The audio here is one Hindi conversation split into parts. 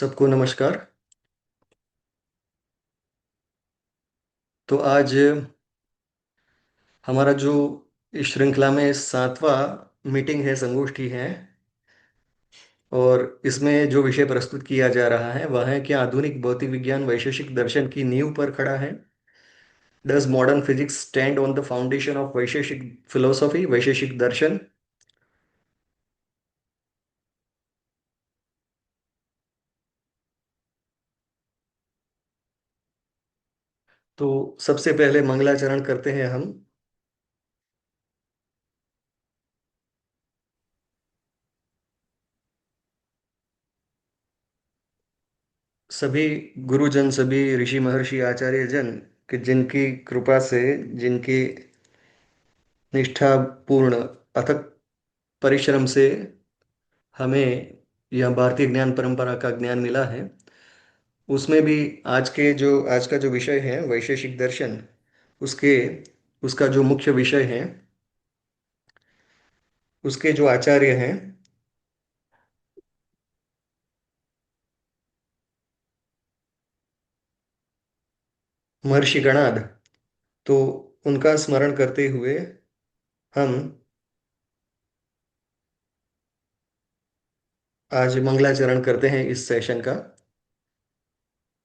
सबको नमस्कार। तो आज हमारा जो इस श्रृंखला में सातवां मीटिंग है, संगोष्ठी है। और इसमें जो विषय प्रस्तुत किया जा रहा है वह है कि आधुनिक भौतिक विज्ञान वैशेषिक दर्शन की नींव पर खड़ा है। Does modern physics stand on the foundation of Vaisheshika philosophy, Vaisheshika दर्शन। तो सबसे पहले मंगलाचरण करते हैं हम। सभी गुरुजन, सभी ऋषि महर्षि आचार्य जन कि जिनकी कृपा से, जिनकी निष्ठापूर्ण अथक परिश्रम से हमें यह भारतीय ज्ञान परंपरा का ज्ञान मिला है, उसमें भी आज का जो विषय है वैशेषिक दर्शन, उसके उसका जो मुख्य विषय है, उसके जो आचार्य हैं महर्षि गणाद, तो उनका स्मरण करते हुए हम आज मंगलाचरण करते हैं इस सेशन का।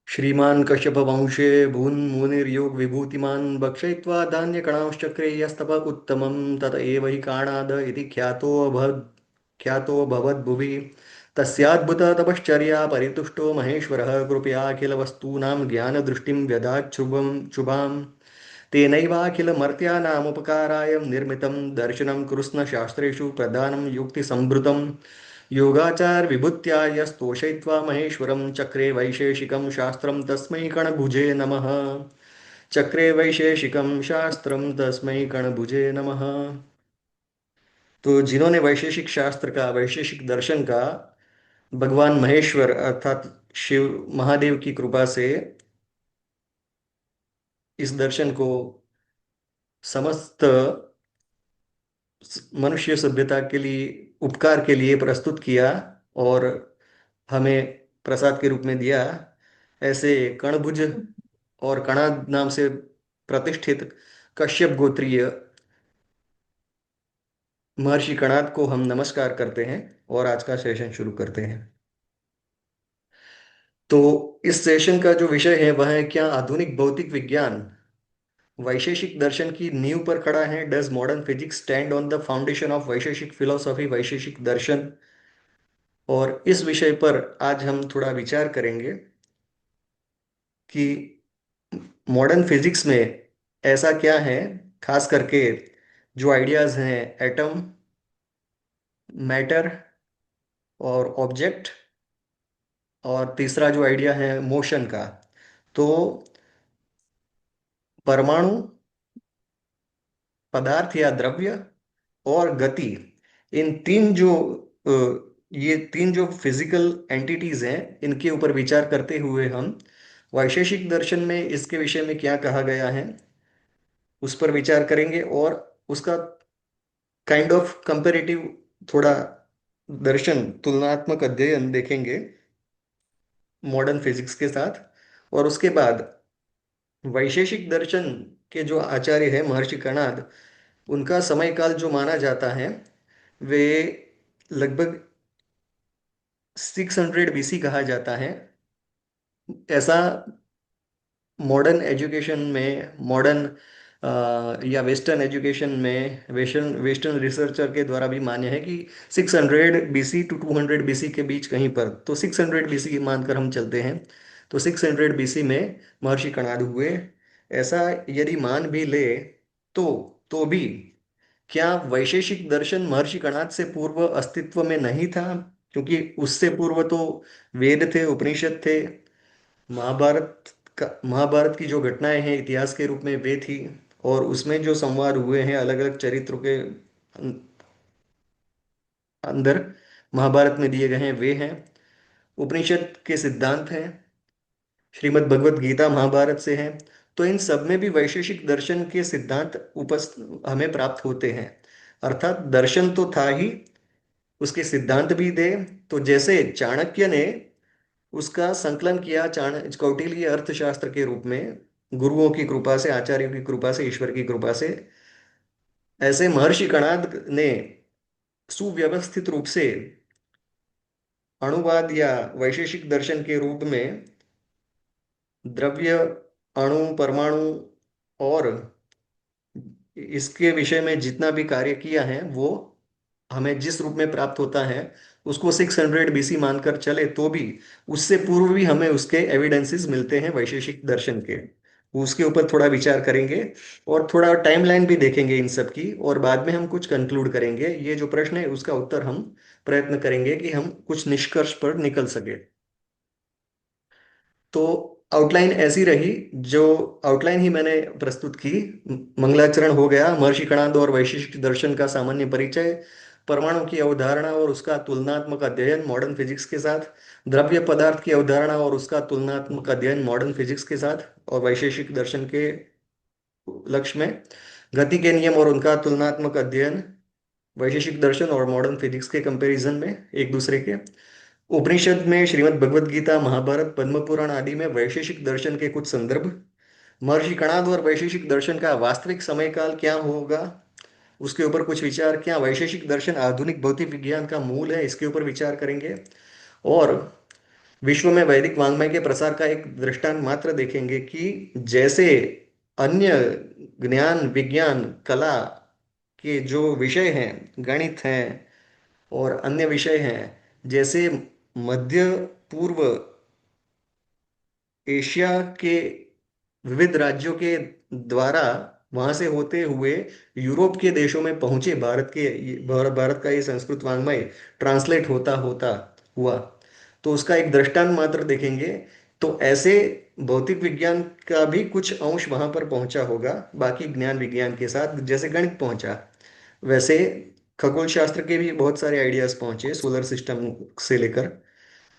श्रीमान कश्यप वंशे भून् मुनिर्योग विभूतिमान भक्षयित्वा धान्य कणांश्चक्रे यस्तप उत्तमं तत एव हि काणाद इति ख्यातो भवद्भुवि। तस्याद्भुत तपश्चर्या परितुष्टो महेश्वरः कृपया अखिल वस्तूनां ज्ञानदृष्टिं व्यदात् शुभां। तेनैवाखिल मर्त्यानामुपकाराय निर्मितं दर्शनं कृत्स्नशास्त्रेषु प्रधानं युक्तिसम्भृतं। योगाचार विभूत्या यस्तोषयित्वा महेश्वरं चक्रे वैशेषिकं शास्त्रं तस्मै कणभुजे नमः। चक्रे वैशेषिकं शास्त्रं तस्मै कणभुजे नमः। तो जिन्होंने वैशेषिक शास्त्र का, वैशेषिक दर्शन का, भगवान महेश्वर अर्थात शिव महादेव की कृपा से इस दर्शन को समस्त मनुष्य सभ्यता के लिए, उपकार के लिए प्रस्तुत किया और हमें प्रसाद के रूप में दिया, ऐसे कणभुज और कणाद नाम से प्रतिष्ठित कश्यप गोत्रीय महर्षि कणाद को हम नमस्कार करते हैं और आज का सेशन शुरू करते हैं। तो इस सेशन का जो विषय है वह है, क्या आधुनिक भौतिक विज्ञान वैशेषिक दर्शन की नींव पर खड़ा है? Does modern physics stand on the foundation of Vaisheshika philosophy, Vaisheshika दर्शन। और इस विषय पर आज हम थोड़ा विचार करेंगे कि मॉडर्न फिजिक्स में ऐसा क्या है, खास करके जो आइडियाज हैं एटम, मैटर और ऑब्जेक्ट, और तीसरा जो आइडिया है मोशन का। तो परमाणु, पदार्थ या द्रव्य और गति, इन तीन जो ये तीन जो फिजिकल एंटिटीज हैं, इनके ऊपर विचार करते हुए हम वैशेषिक दर्शन में इसके विषय में क्या कहा गया है उस पर विचार करेंगे और उसका काइंड ऑफ कंपेरेटिव थोड़ा दर्शन, तुलनात्मक अध्ययन देखेंगे मॉडर्न फिजिक्स के साथ। और उसके बाद वैशेषिक दर्शन के जो आचार्य है महर्षि कणाद, उनका समय काल जो माना जाता है वे लगभग 600 BC कहा जाता है। ऐसा मॉडर्न एजुकेशन में, मॉडर्न या वेस्टर्न एजुकेशन में, वेस्टर्न वेस्टर्न रिसर्चर के द्वारा भी मान्य है कि 600 BC टू 200 BC के बीच कहीं पर, तो 600 BC मानकर हम चलते हैं। तो 600 BC में महर्षि कणाद हुए, ऐसा यदि मान भी ले तो भी क्या वैशेषिक दर्शन महर्षि कणाद से पूर्व अस्तित्व में नहीं था? क्योंकि उससे पूर्व तो वेद थे, उपनिषद थे, महाभारत की जो घटनाएं हैं इतिहास के रूप में वे थी, और उसमें जो संवाद हुए हैं अलग अलग चरित्रों के अंदर महाभारत में दिए गए हैं वे हैं। उपनिषद के सिद्धांत हैं, श्रीमद् भगवत गीता महाभारत से है। तो इन सब में भी वैशेषिक दर्शन के सिद्धांत उपस्थ हमें प्राप्त होते हैं। अर्थात दर्शन तो था ही, उसके सिद्धांत भी थे। तो जैसे चाणक्य ने उसका संकलन किया चाणक्य कौटिल्य अर्थशास्त्र के रूप में, गुरुओं की कृपा से, आचार्यों की कृपा से, ईश्वर की कृपा से। ऐसे महर्षि कणाद ने सुव्यवस्थित रूप से अणुवाद या वैशेषिक दर्शन के रूप में द्रव्य, अणु, परमाणु और इसके विषय में जितना भी कार्य किया है वो हमें जिस रूप में प्राप्त होता है, उसको 600 BC मानकर चले तो भी उससे पूर्व भी हमें उसके एविडेंसेस मिलते हैं वैशेषिक दर्शन के। उसके ऊपर थोड़ा विचार करेंगे और थोड़ा टाइमलाइन भी देखेंगे इन सब की, और बाद में हम कुछ कंक्लूड करेंगे। ये जो प्रश्न है उसका उत्तर हम प्रयत्न करेंगे कि हम कुछ निष्कर्ष पर निकल सके। तो आउटलाइन ऐसी रही, जो आउटलाइन ही मैंने प्रस्तुत की। मंगलाचरण हो गया, महर्षि कणाद और वैशिष्ट दर्शन का सामान्य परिचय, परमाणु की अवधारणा और उसका तुलनात्मक अध्ययन मॉडर्न फिजिक्स के साथ, द्रव्य पदार्थ की अवधारणा और उसका तुलनात्मक अध्ययन मॉडर्न फिजिक्स के साथ, और वैशेषिक दर्शन के लक्ष्य में गति के नियम और उनका तुलनात्मक अध्ययन वैशेषिक दर्शन और मॉडर्न फिजिक्स के कंपैरिजन में एक दूसरे के। उपनिषद में, श्रीमद् भगवद गीता, महाभारत, पद्म पुराण आदि में वैशेषिक दर्शन के कुछ संदर्भ, महर्षि कणाद और वैशेषिक दर्शन का वास्तविक समय काल क्या होगा, उसके ऊपर कुछ विचार। क्या वैशेषिक दर्शन आधुनिक भौतिक विज्ञान का मूल है, इसके ऊपर विचार करेंगे। और विश्व में वैदिक वाङ्मय के प्रसार का एक दृष्टांत मात्र देखेंगे कि जैसे अन्य ज्ञान, विज्ञान, कला के जो विषय हैं, गणित हैं और अन्य विषय हैं, जैसे मध्य पूर्व एशिया के विविध राज्यों के द्वारा वहां से होते हुए यूरोप के देशों में पहुंचे, भारत का ये संस्कृत वाङ्मय ट्रांसलेट होता होता हुआ, तो उसका एक दृष्टांत मात्र देखेंगे। तो ऐसे भौतिक विज्ञान का भी कुछ अंश वहां पर पहुंचा होगा, बाकी ज्ञान विज्ञान के साथ, जैसे गणित पहुंचा वैसे खगोल शास्त्र के भी बहुत सारे आइडियाज पहुंचे, सोलर सिस्टम से लेकर।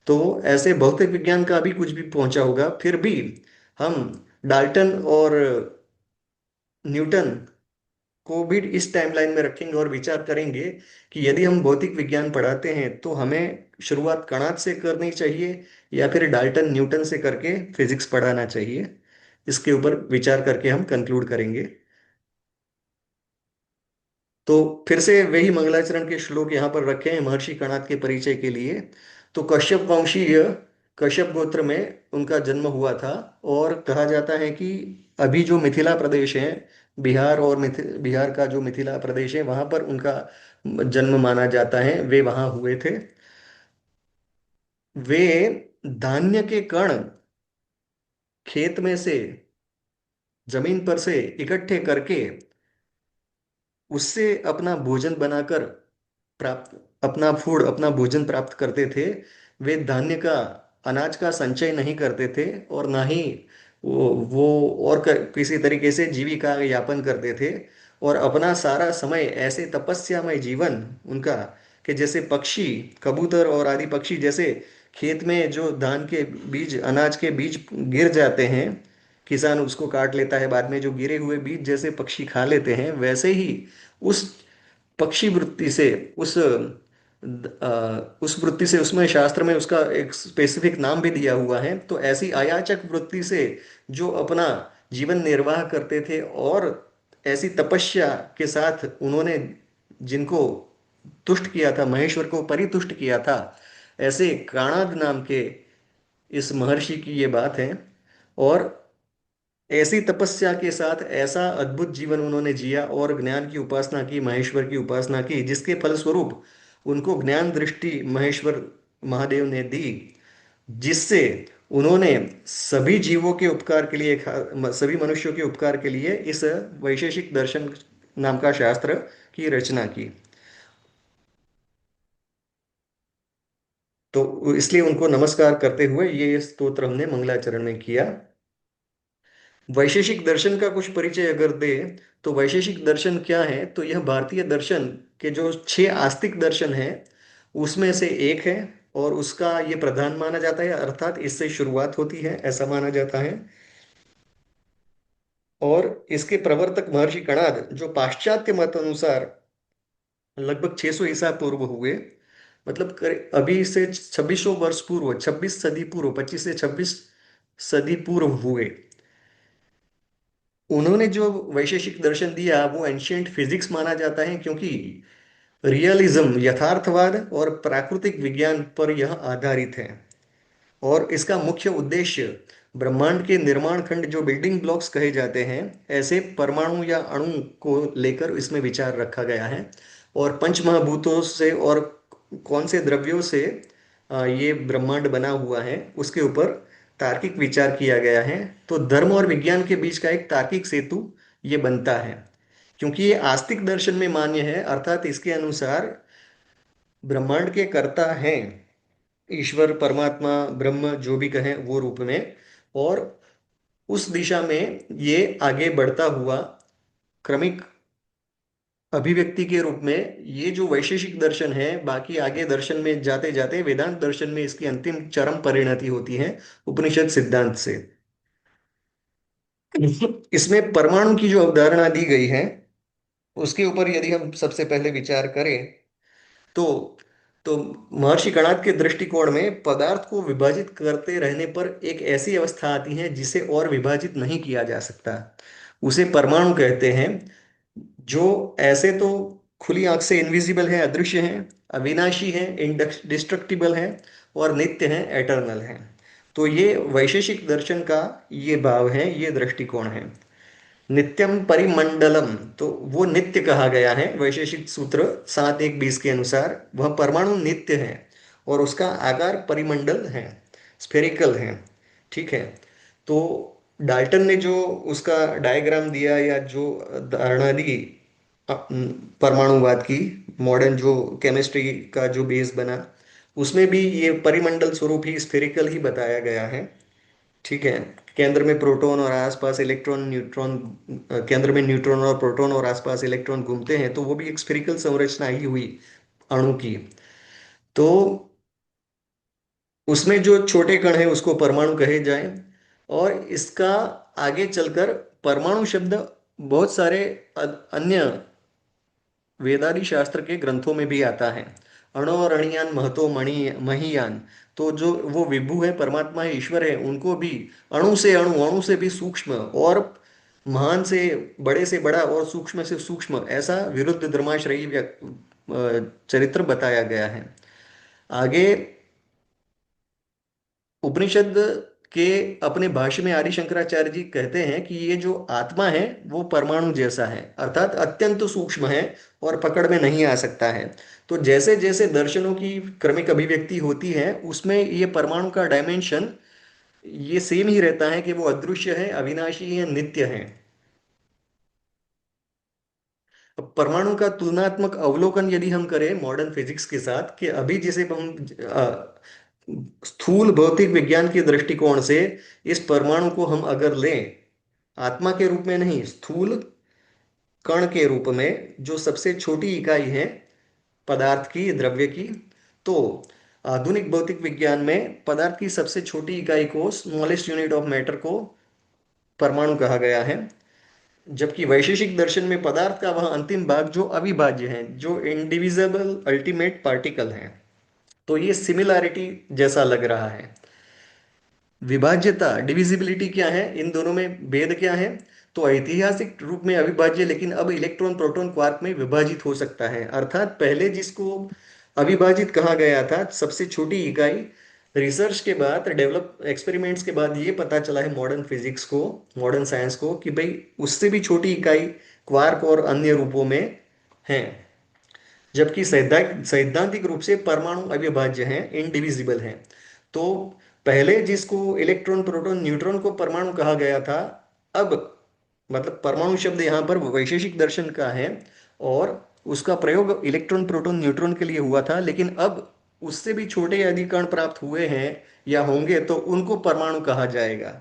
तो ऐसे भौतिक विज्ञान का भी कुछ भी पहुंचा होगा। फिर भी हम डाल्टन और न्यूटन को भी इस टाइमलाइन में रखेंगे और विचार करेंगे कि यदि हम भौतिक विज्ञान पढ़ाते हैं तो हमें शुरुआत कणाद से करनी चाहिए या फिर डाल्टन न्यूटन से करके फिजिक्स पढ़ाना चाहिए। इसके ऊपर विचार करके हम कंक्लूड करेंगे। तो फिर से वही मंगलाचरण के श्लोक यहाँ पर रखे हैं महर्षि कणाद के परिचय के लिए। तो कश्यप वंशीय, कश्यप गोत्र में उनका जन्म हुआ था। और कहा जाता है कि अभी जो मिथिला प्रदेश है, बिहार और बिहार का जो मिथिला प्रदेश है, वहां पर उनका जन्म माना जाता है, वे वहां हुए थे। वे धान्य के कण खेत में से, जमीन पर से इकट्ठे करके उससे अपना भोजन बनाकर प्राप्त, अपना फूड, अपना भोजन प्राप्त करते थे। वे धान्य का, अनाज का संचय नहीं करते थे, और ना ही किसी तरीके से जीविका यापन करते थे। और अपना सारा समय ऐसे तपस्यामय जीवन उनका, कि जैसे पक्षी, कबूतर और आदि पक्षी जैसे खेत में जो धान के बीज, अनाज के बीज गिर जाते हैं, किसान उसको काट लेता है, बाद में जो गिरे हुए बीज जैसे पक्षी खा लेते हैं, वैसे ही उस पक्षी वृत्ति से, उस वृत्ति से, उसमें शास्त्र में उसका एक स्पेसिफिक नाम भी दिया हुआ है। तो ऐसी अयाचक वृत्ति से जो अपना जीवन निर्वाह करते थे, और ऐसी तपस्या के साथ उन्होंने जिनको तुष्ट किया था, महेश्वर को परितुष्ट किया था, ऐसे काणाद नाम के इस महर्षि की ये बात है। और ऐसी तपस्या के साथ ऐसा अद्भुत जीवन उन्होंने जिया और ज्ञान की उपासना की, महेश्वर की उपासना की, जिसके फलस्वरूप उनको ज्ञान दृष्टि महेश्वर महादेव ने दी, जिससे उन्होंने सभी जीवों के उपकार के लिए, सभी मनुष्यों के उपकार के लिए इस वैशेषिक दर्शन नाम का शास्त्र की रचना की। तो इसलिए उनको नमस्कार करते हुए ये स्तोत्र हमने मंगलाचरण में किया। वैशेषिक दर्शन का कुछ परिचय अगर दे, तो वैशेषिक दर्शन क्या है, तो यह भारतीय दर्शन के जो 6 आस्तिक दर्शन है उसमें से एक है। और उसका ये प्रधान माना जाता है, अर्थात इससे शुरुआत होती है ऐसा माना जाता है। और इसके प्रवर्तक महर्षि कणाद, जो पाश्चात्य मत अनुसार लगभग 600 ईसा पूर्व हुए, मतलब अभी से 2600 वर्ष पूर्व, 26 सदी पूर्व, 25 से 26 सदी पूर्व हुए, उन्होंने जो वैशेषिक दर्शन दिया वो एंशियंट फिजिक्स माना जाता है, क्योंकि रियलिज्म, यथार्थवाद और प्राकृतिक विज्ञान पर यह आधारित है। और इसका मुख्य उद्देश्य ब्रह्मांड के निर्माण खंड, जो बिल्डिंग ब्लॉक्स कहे जाते हैं, ऐसे परमाणु या अणु को लेकर इसमें विचार रखा गया है। और पंच महाभूतों से और कौन से द्रव्यों से ये ब्रह्मांड बना हुआ है, उसके ऊपर तार्किक विचार किया गया है। तो धर्म और विज्ञान के बीच का एक तार्किक सेतु ये बनता है, क्योंकि ये आस्तिक दर्शन में मान्य है। अर्थात इसके अनुसार ब्रह्मांड के कर्ता हैं ईश्वर, परमात्मा, ब्रह्म, जो भी कहें वो रूप में। और उस दिशा में ये आगे बढ़ता हुआ क्रमिक अभिव्यक्ति के रूप में, ये जो वैशेषिक दर्शन है, बाकी आगे दर्शन में जाते जाते वेदांत दर्शन में इसकी अंतिम चरम परिणति होती है उपनिषद सिद्धांत से। इसमें परमाणु की जो अवधारणा दी गई है, उसके ऊपर यदि हम सबसे पहले विचार करें, तो तो महर्षि कणाद के दृष्टिकोण में पदार्थ को विभाजित करते रहने पर एक ऐसी अवस्था आती है जिसे और विभाजित नहीं किया जा सकता, उसे परमाणु कहते हैं। जो ऐसे तो खुली आंख से इनविजिबल है, अदृश्य है, अविनाशी है, इंडिस्ट्रक्टिबल है, और नित्य है, एटर्नल है। तो ये वैशेषिक दर्शन का ये भाव है, ये दृष्टिकोण है। नित्यम परिमंडलम, तो वो नित्य कहा गया है वैशेषिक सूत्र 7.1.20 के अनुसार। वह परमाणु नित्य है और उसका आकार परिमंडल है, स्फेरिकल है। ठीक है। तो डाल्टन ने जो उसका डायग्राम दिया या जो धारणा दी परमाणुवाद की, मॉडर्न जो केमिस्ट्री का जो बेस बना, उसमें भी ये परिमंडल स्वरूप ही, स्फेरिकल ही बताया गया है। ठीक है। केंद्र में प्रोटॉन और आसपास इलेक्ट्रॉन, न्यूट्रॉन, केंद्र में न्यूट्रॉन और प्रोटॉन और आसपास इलेक्ट्रॉन घूमते हैं, तो वो भी एक स्फेरिकल संरचना ही हुई अणु की। तो उसमें जो छोटे कण है उसको परमाणु कहे जाए। और इसका आगे चलकर परमाणु शब्द बहुत सारे अन्य वेदादि शास्त्र के ग्रंथों में भी आता है। अणो और अणियान महतो मणि महीयान, तो जो वो विभु है, परमात्मा है, ईश्वर है, उनको भी अणु से अणु, अणु से भी सूक्ष्म, और महान से बड़ा और सूक्ष्म से सूक्ष्म, ऐसा विरुद्ध धर्माश्रयी चरित्र बताया गया है। आगे उपनिषद के अपने भाष्य में आदि शंकराचार्य जी कहते हैं कि ये जो आत्मा है वो परमाणु जैसा है, अर्थात अत्यंत सूक्ष्म है और पकड़ में नहीं आ सकता है। तो जैसे जैसे दर्शनों की क्रमिक अभिव्यक्ति होती है, उसमें ये परमाणु का डायमेंशन ये सेम ही रहता है कि वो अदृश्य है, अविनाशी है, नित्य है। अब परमाणु का तुलनात्मक अवलोकन यदि हम करें मॉडर्न फिजिक्स के साथ, कि अभी जैसे हम स्थूल भौतिक विज्ञान के दृष्टिकोण से इस परमाणु को हम अगर लें, आत्मा के रूप में नहीं, स्थूल कण के रूप में, जो सबसे छोटी इकाई है पदार्थ की, द्रव्य की, तो आधुनिक भौतिक विज्ञान में पदार्थ की सबसे छोटी इकाई को, स्मॉलेस्ट यूनिट ऑफ मैटर को परमाणु कहा गया है। जबकि वैशेषिक दर्शन में पदार्थ का वह अंतिम भाग जो अविभाज्य है, जो इंडिविजिबल अल्टीमेट पार्टिकल है। तो ये सिमिलैरिटी जैसा लग रहा है। विभाज्यता, डिविजिबिलिटी क्या है, इन दोनों में भेद क्या है? तो ऐतिहासिक रूप में अविभाज्य, लेकिन अब इलेक्ट्रॉन प्रोटॉन क्वार्क में विभाजित हो सकता है। अर्थात पहले जिसको अविभाजित कहा गया था, सबसे छोटी इकाई, रिसर्च के बाद, डेवलप एक्सपेरिमेंट्स के बाद ये पता चला है मॉडर्न फिजिक्स को, मॉडर्न साइंस को, कि भाई उससे भी छोटी इकाई क्वार्क और अन्य रूपों में है। जबकि सैद्धांतिक रूप से परमाणु अविभाज्य हैं, इनडिविजिबल हैं। तो पहले जिसको इलेक्ट्रॉन, प्रोटॉन, न्यूट्रॉन को परमाणु कहा गया था, अब मतलब परमाणु शब्द यहाँ पर वैशेषिक दर्शन का है, और उसका प्रयोग इलेक्ट्रॉन, प्रोटॉन, न्यूट्रॉन के लिए हुआ था। लेकिन अब उससे भी छोटे यदि कण प्राप्त हुए हैं या होंगे, तो उनको परमाणु कहा जाएगा।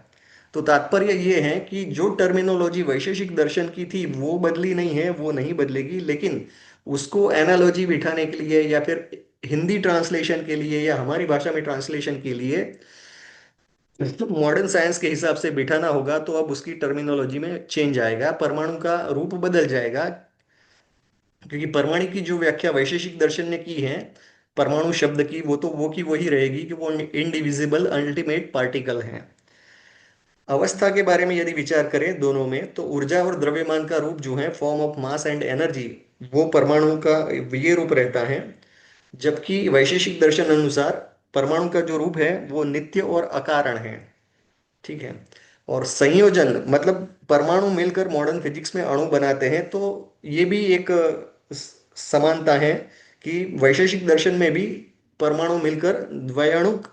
तो तात्पर्य ये है कि जो टर्मिनोलॉजी वैशेषिक दर्शन की थी वो बदली नहीं है, वो नहीं बदलेगी, लेकिन उसको एनालॉजी बिठाने के लिए, या फिर हिंदी ट्रांसलेशन के लिए, या हमारी भाषा में ट्रांसलेशन के लिए मॉडर्न साइंस के हिसाब से बिठाना होगा। तो अब उसकी टर्मिनोलॉजी में चेंज आएगा, परमाणु का रूप बदल जाएगा। क्योंकि परमाणु की जो व्याख्या वैशेषिक दर्शन ने की है, परमाणु शब्द की, वो तो वो की वही रहेगी कि वो इनडिविजिबल अल्टीमेट पार्टिकल है। अवस्था के बारे में यदि विचार करें दोनों में, तो ऊर्जा और द्रव्यमान का रूप जो है, form of mass and energy, वो परमाणु का ये रूप रहता है। जबकि वैशेषिक दर्शन अनुसार परमाणु का जो रूप है वो नित्य और अकारण है। ठीक है। और संयोजन मतलब परमाणु मिलकर मॉडर्न फिजिक्स में अणु बनाते हैं, तो ये भी एक समानता है कि वैशेषिक दर्शन में भी परमाणु मिलकर द्वयाणुक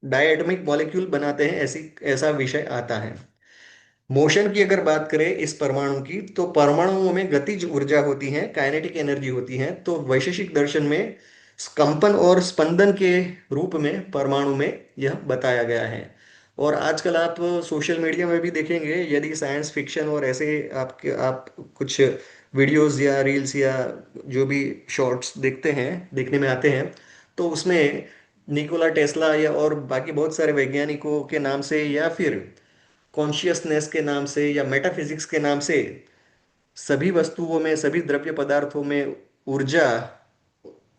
डायटमिक मॉलिक्यूल बनाते हैं, ऐसी ऐसा विषय आता है। मोशन की अगर बात करें इस परमाणु की, तो परमाणुओं में गतिज ऊर्जा होती है, काइनेटिक एनर्जी होती है। तो वैशेषिक दर्शन में कंपन और स्पंदन के रूप में परमाणु में यह बताया गया है। और आजकल आप सोशल मीडिया में भी देखेंगे, यदि साइंस फिक्शन और ऐसे आप कुछ वीडियोस या रील्स या जो भी शॉर्ट्स देखते हैं, देखने में आते हैं, तो उसमें निकोला टेस्ला या और बाकी बहुत सारे वैज्ञानिकों के नाम से, या फिर कॉन्शियसनेस के नाम से, या मेटाफिजिक्स के नाम से, सभी वस्तुओं में, सभी द्रव्य पदार्थों में ऊर्जा,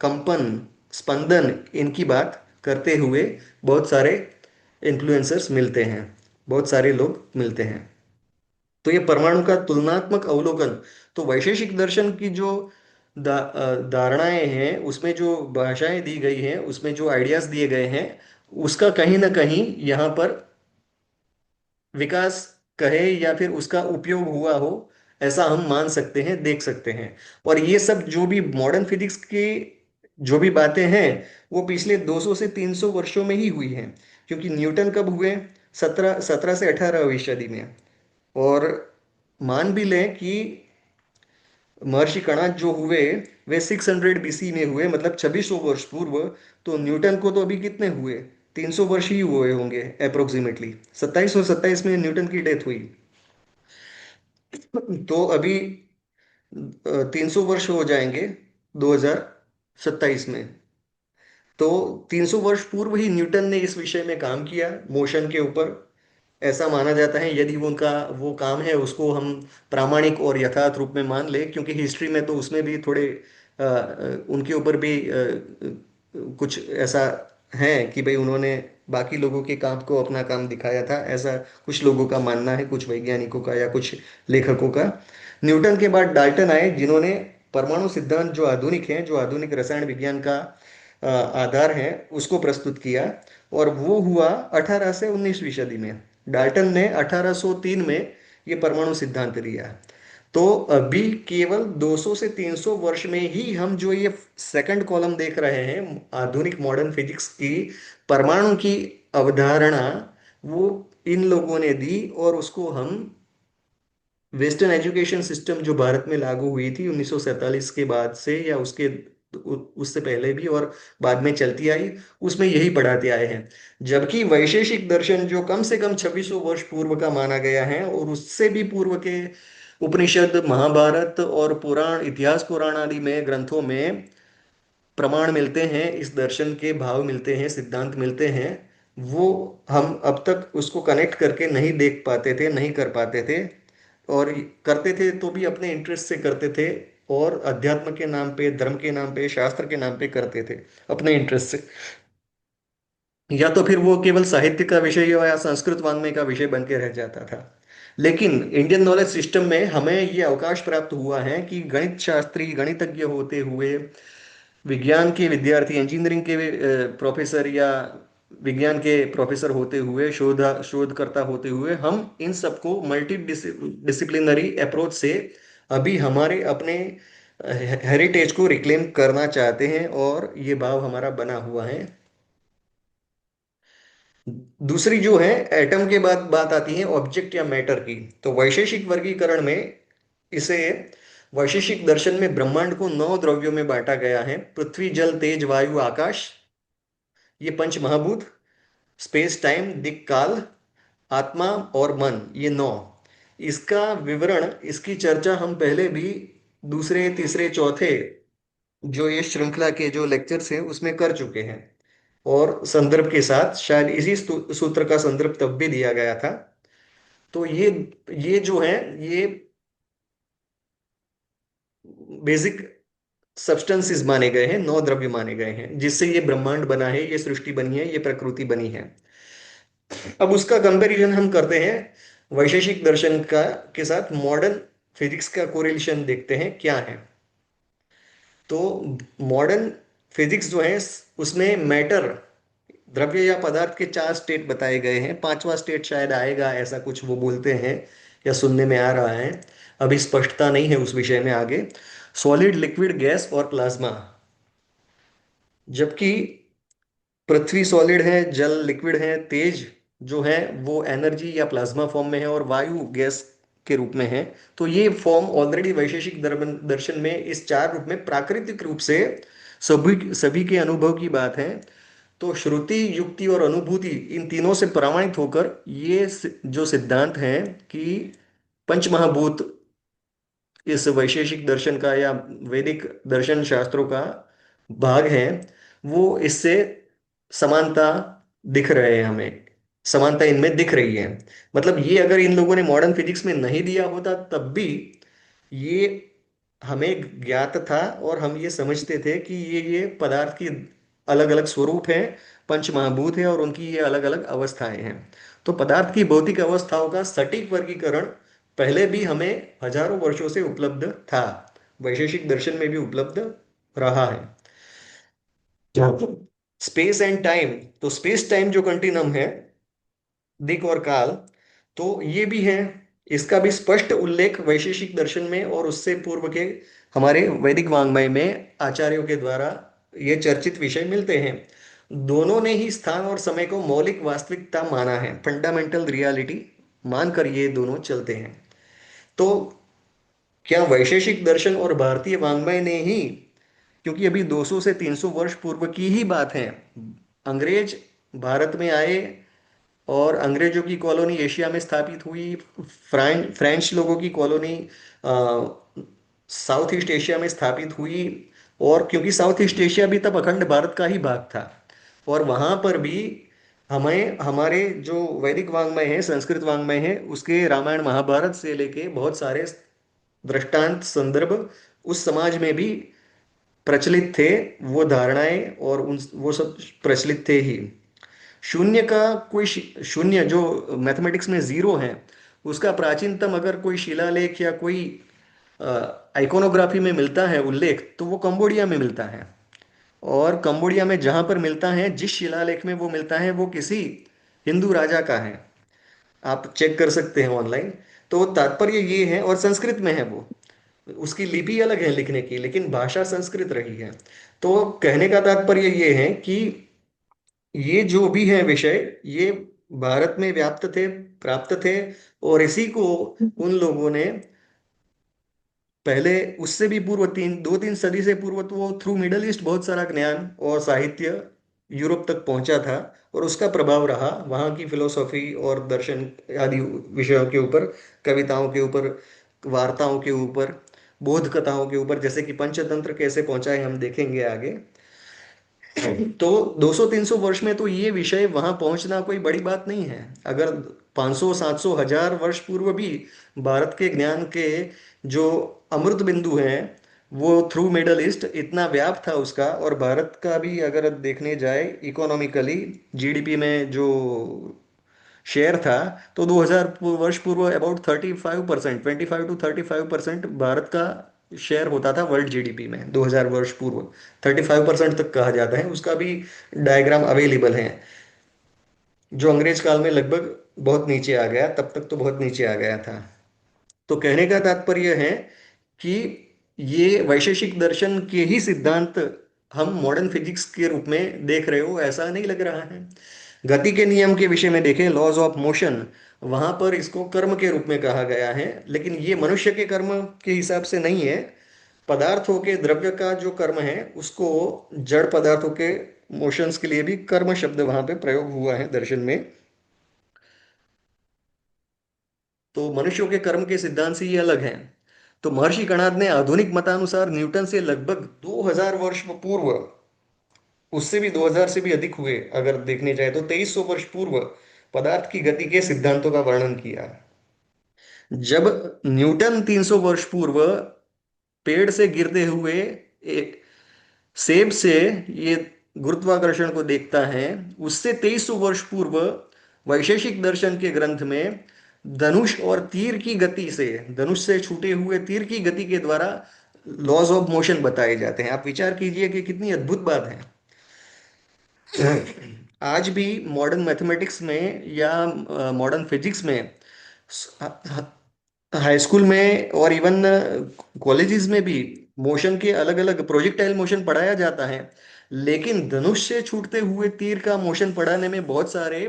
कंपन, स्पंदन, इनकी बात करते हुए बहुत सारे इन्फ्लुएंसर्स मिलते हैं, बहुत सारे लोग मिलते हैं। तो ये परमाणु का तुलनात्मक अवलोकन, तो वैशेषिक दर्शन की जो धारणाएं हैं, उसमें जो भाषाएं दी गई हैं, उसमें जो आइडियाज दिए गए हैं, उसका कहीं ना कहीं यहाँ पर विकास कहे या फिर उसका उपयोग हुआ हो, ऐसा हम मान सकते हैं, देख सकते हैं। और ये सब जो भी मॉडर्न फिजिक्स की जो भी बातें हैं, वो पिछले 200 से 300 वर्षों में ही हुई हैं। क्योंकि न्यूटन कब हुए? 17 से 18वीं सदी में। और मान भी लें कि महर्षि कणाद जो हुए, वे 600 बीसी में हुए, मतलब 2600 वर्ष पूर्व। तो न्यूटन को तो अभी कितने हुए? 300 वर्ष ही हुए होंगे अप्रोक्सीमेटली। 2727 में न्यूटन की डेथ हुई। तो अभी 300 वर्ष हो जाएंगे 2027 में। तो 300 वर्ष पूर्व ही न्यूटन ने इस विषय में काम किया, मोशन के ऊपर। ऐसा माना जाता है, यदि वो उनका वो काम है उसको हम प्रामाणिक और यथार्थ रूप में मान ले, क्योंकि हिस्ट्री में तो उसमें भी थोड़े उनके ऊपर भी कुछ ऐसा है कि भाई उन्होंने बाकी लोगों के काम को अपना काम दिखाया था, ऐसा कुछ लोगों का मानना है, कुछ वैज्ञानिकों का या कुछ लेखकों का। न्यूटन के बाद डाल्टन आए, जिन्होंने परमाणु सिद्धांत जो आधुनिक है, जो आधुनिक रसायन विज्ञान का आधार है, उसको प्रस्तुत किया। और वो हुआ 18 से 19वीं सदी में। डाल्टन ने 1803 में ये परमाणु सिद्धांत दिया। तो अभी केवल 200 से 300 वर्ष में ही हम जो ये सेकंड कॉलम देख रहे हैं आधुनिक मॉडर्न फिजिक्स की, परमाणु की अवधारणा, वो इन लोगों ने दी। और उसको हम वेस्टर्न एजुकेशन सिस्टम जो भारत में लागू हुई थी 1947 के बाद से, या उसके उससे पहले भी और बाद में चलती आई, उसमें यही पढ़ाते आए हैं। जबकि वैशेषिक दर्शन जो कम से कम 2600 वर्ष पूर्व का माना गया है, और उससे भी पूर्व के उपनिषद, महाभारत और पुराण, इतिहास पुराण आदि में ग्रंथों में प्रमाण मिलते हैं, इस दर्शन के भाव मिलते हैं, सिद्धांत मिलते हैं, वो हम अब तक उसको कनेक्ट करके नहीं देख पाते थे, नहीं कर पाते थे। और करते थे तो भी अपने इंटरेस्ट से करते थे, और अध्यात्म के नाम पे, धर्म के नाम पे, शास्त्र के नाम पे करते थे, अपने इंटरेस्ट से। या तो फिर वो केवल साहित्य का विषय या संस्कृत वाङ्मय का विषय बन के रह जाता था। लेकिन इंडियन नॉलेज सिस्टम में हमें ये अवकाश प्राप्त हुआ है कि गणित शास्त्री, गणितज्ञ होते हुए, विज्ञान के विद्यार्थी, इंजीनियरिंग के प्रोफेसर या विज्ञान के प्रोफेसर होते हुए, शोधकर्ता होते हुए, हम इन सबको मल्टी डिसिप्लिनरी अप्रोच से अभी हमारे अपने हेरिटेज को रिक्लेम करना चाहते हैं, और ये भाव हमारा बना हुआ है। दूसरी जो है, एटम के बाद बात आती है ऑब्जेक्ट या मैटर की। तो वैशेषिक वर्गीकरण में इसे, वैशेषिक दर्शन में ब्रह्मांड को 9 द्रव्यों में बांटा गया है: पृथ्वी, जल, तेज, वायु, आकाश, ये पंच महाभूत, स्पेस टाइम, दिक् काल, आत्मा और मन, ये 9। इसका विवरण, इसकी चर्चा हम पहले भी दूसरे, तीसरे, चौथे जो ये श्रृंखला के जो लेक्चर्स हैं उसमें कर चुके हैं। और संदर्भ के साथ, शायद इसी सूत्र का संदर्भ तब भी दिया गया था। तो ये जो है, ये बेसिक सब्सटेंसेस माने गए हैं, 9 द्रव्य माने गए हैं जिससे ये ब्रह्मांड बना है, ये सृष्टि बनी है, ये प्रकृति बनी है। अब उसका कंपैरिजन हम करते हैं वैशेषिक दर्शन का के साथ मॉडर्न फिजिक्स का कोरिलेशन देखते हैं क्या है। तो मॉडर्न फिजिक्स जो है उसमें मैटर, द्रव्य या पदार्थ के 4 स्टेट बताए गए हैं, पांचवा स्टेट शायद आएगा ऐसा कुछ वो बोलते हैं या सुनने में आ रहा है। अभी स्पष्टता नहीं है उस विषय में आगे। सॉलिड, लिक्विड, गैस और प्लाज्मा। जबकि पृथ्वी सॉलिड है, जल लिक्विड है, तेज जो है वो एनर्जी या प्लाज्मा फॉर्म में है, और वायु गैस के रूप में है। तो ये फॉर्म ऑलरेडी वैशेषिक दर्शन में इस 4 रूप में प्राकृतिक रूप से सभी सभी के अनुभव की बात है। तो श्रुति, युक्ति और अनुभूति इन तीनों से प्रमाणित होकर ये जो सिद्धांत है कि पंचमहाभूत इस वैशेषिक दर्शन का या वैदिक दर्शन शास्त्रों का भाग है, वो इससे समानता दिख रहे हैं हमें, समानता इनमें दिख रही है। मतलब ये अगर इन लोगों ने मॉडर्न फिजिक्स में नहीं दिया होता तब भी ये हमें ज्ञात था, और हम ये समझते थे कि ये पदार्थ की अलग अलग स्वरूप हैं, पंच महाभूत है और उनकी ये अलग अलग अवस्थाएं हैं। तो पदार्थ की भौतिक अवस्थाओं का सटीक वर्गीकरण पहले भी हमें हजारों वर्षों से उपलब्ध था, वैशेषिक दर्शन में भी उपलब्ध रहा है। स्पेस एंड टाइम, तो स्पेस टाइम जो कंटिन्यूम है, दिक और काल, तो ये भी है। इसका भी स्पष्ट उल्लेख वैशेषिक दर्शन में और उससे पूर्व के हमारे वैदिक वाङ्मय में आचार्यों के द्वारा ये चर्चित विषय मिलते हैं। दोनों ने ही स्थान और समय को मौलिक वास्तविकता माना है, फंडामेंटल रियलिटी मानकर ये दोनों चलते हैं। तो क्या वैशेषिक दर्शन और भारतीय वाङ्मय ने ही, क्योंकि अभी 200 से 300 वर्ष पूर्व की ही बात है, अंग्रेज भारत में आए और अंग्रेजों की कॉलोनी एशिया में स्थापित हुई, फ्रेंच लोगों की कॉलोनी साउथ ईस्ट एशिया में स्थापित हुई। और क्योंकि साउथ ईस्ट एशिया भी तब अखंड भारत का ही भाग था, और वहां पर भी हमें हमारे जो वैदिक वाङ्मय है, संस्कृत वाङ्मय है, उसके रामायण महाभारत से लेके बहुत सारे दृष्टांत संदर्भ उस समाज में भी प्रचलित थे। वो धारणाएं और उन वो सब प्रचलित थे ही। शून्य का कोई शून्य जो मैथमेटिक्स में जीरो है, उसका प्राचीनतम अगर कोई शिलालेख या कोई आइकोनोग्राफी में मिलता है उल्लेख, तो वो कंबोडिया में मिलता है। और कंबोडिया में जहां पर मिलता है, जिस शिलालेख में वो मिलता है, वो किसी हिंदू राजा का है। आप चेक कर सकते हैं ऑनलाइन। तो तात्पर्य ये है, और संस्कृत में है वो, उसकी लिपि अलग है लिखने की, लेकिन भाषा संस्कृत रही है। तो कहने का तात्पर्य ये है कि ये जो भी है विषय, ये भारत में व्याप्त थे, प्राप्त थे। और इसी को उन लोगों ने पहले, उससे भी पूर्व 2-3 सदी से पूर्व, तो वो थ्रू मिडल ईस्ट बहुत सारा ज्ञान और साहित्य यूरोप तक पहुंचा था, और उसका प्रभाव रहा वहाँ की फिलोसॉफी और दर्शन आदि विषयों के ऊपर, कविताओं के ऊपर, वार्ताओं के ऊपर, बोध कथाओं के ऊपर, जैसे कि पंचतंत्र कैसे पहुंचाए हम देखेंगे आगे। तो 200-300 वर्ष में तो ये विषय वहां पहुंचना कोई बड़ी बात नहीं है। अगर 500, 700, 1000 वर्ष पूर्व भी भारत के ज्ञान के जो अमृत बिंदु हैं, वो थ्रू मिडल ईस्ट इतना व्याप्त था उसका। और भारत का भी अगर देखने जाए इकोनॉमिकली, जीडीपी में जो शेयर था, तो 2000 वर्ष पूर्व अबाउट 35%, 25 to 35% भारत का शेयर होता था वर्ल्ड जीडीपी में 2000 वर्ष पूर्व। 35% तक कहा जाता है, उसका भी डायग्राम अवेलेबल है, जो अंग्रेज काल में लगभग बहुत नीचे आ गया, तब तक तो बहुत नीचे आ गया था। तो कहने का तात्पर्य है कि ये वैशेषिक दर्शन के ही सिद्धांत हम मॉडर्न फिजिक्स के रूप में देख रहे हो, ऐसा नहीं लग रहा है। गति के नियम के विषय में देखें, लॉज ऑफ मोशन, वहां पर इसको कर्म के रूप में कहा गया है, लेकिन ये मनुष्य के कर्म के हिसाब से नहीं है। पदार्थों के, द्रव्य का जो कर्म है उसको, जड़ पदार्थों के मोशंस के लिए भी कर्म शब्द वहां पे प्रयोग हुआ है दर्शन में। तो मनुष्यों के कर्म के सिद्धांत से ये अलग है। तो महर्षि कणाद ने आधुनिक मतानुसार न्यूटन से लगभग 2000 वर्ष पूर्व, उससे भी 2000 से भी अधिक हुए अगर देखने जाए तो 2300 वर्ष पूर्व, पदार्थ की गति के सिद्धांतों का वर्णन किया। जब न्यूटन 300 वर्ष पूर्व पेड़ से गिरते हुए एक सेब से ये गुरुत्वाकर्षण को देखता है, उससे 2300 वर्ष पूर्व वैशेषिक दर्शन के ग्रंथ में धनुष और तीर की गति से, धनुष से छूटे हुए तीर की गति के द्वारा लॉज ऑफ मोशन बताए जाते हैं। आप विचार कीजिए कि कितनी अद्भुत बात है। आज भी मॉडर्न मैथमेटिक्स में या मॉडर्न फिजिक्स में, हाई स्कूल में और इवन कॉलेजेस में भी मोशन के अलग अलग प्रोजेक्टाइल मोशन पढ़ाया जाता है, लेकिन धनुष से छूटते हुए तीर का मोशन पढ़ाने में बहुत सारे